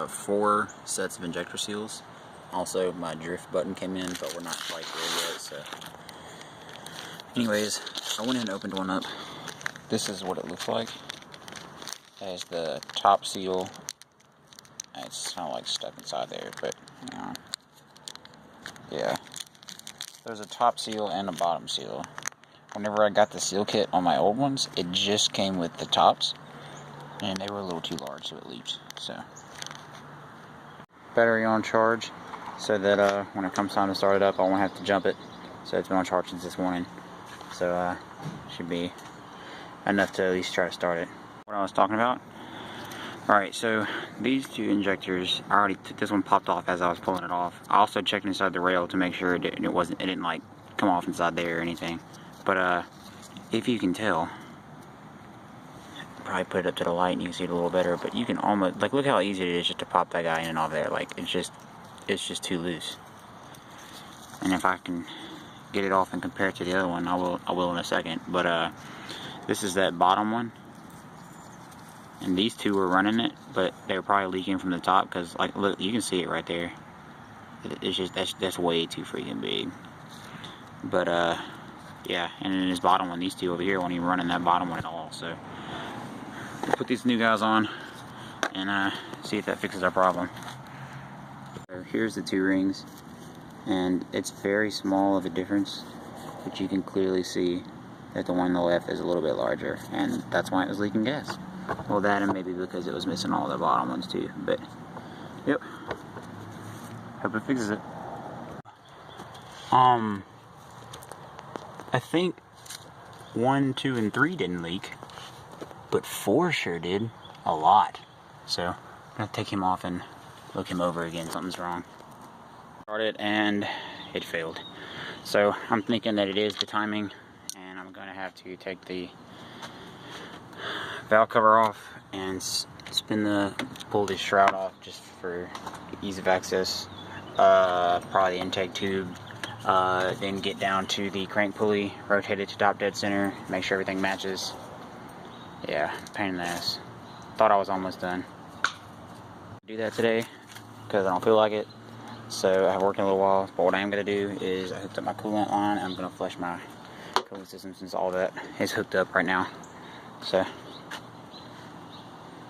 4 sets of injector seals. Also, my drift button came in, but we're not quite there yet, so. Anyways, I went and opened one up. This is what it looks like. It has the top seal. It's kind of like stuck inside there, but, you know. Yeah. There's a top seal and a bottom seal. Whenever I got the seal kit on my old ones, it just came with the tops, and they were a little too large, so it leaked. So, battery on charge, so that when it comes time to start it up, I won't have to jump it. So it's been on charge since this morning. So should be enough to at least try to start it. What I was talking about. Alright, so these 2 injectors, I already this one popped off as I was pulling it off. I also checked inside the rail to make sure it didn't like come off inside there or anything. But if you can tell, probably put it up to the light and you can see it a little better. But you can almost look how easy it is just to pop that guy in and off there. Like it's just too loose. And if I can get it off and compare it to the other one, I will in a second. But this is that bottom one. And these 2 were running it, but they were probably leaking from the top because, like, look, you can see it right there. It's just that's way too freaking big. But yeah, and then this bottom one, these 2 over here, weren't even running that bottom one at all. So we'll put these new guys on and see if that fixes our problem. So here's the 2 rings, and it's very small of a difference, but you can clearly see that the one on the left is a little bit larger, and that's why it was leaking gas. Well, that and maybe because it was missing all the bottom ones too, but yep. Hope it fixes it. I think 1, 2, and 3 didn't leak, but 4 sure did. A lot. So I'm gonna take him off and look him over again. Something's wrong. Started and it failed. So I'm thinking that it is the timing, and I'm gonna have to take the valve cover off and pull this shroud off just for ease of access. Probably the intake tube. Then get down to the crank pulley, rotate it to top dead center, make sure everything matches. Yeah, pain in the ass. Thought I was almost done. Do that today because I don't feel like it. So I have worked in a little while, but what I am going to do is I hooked up my coolant line. I'm going to flush my cooling system since all that is hooked up right now. So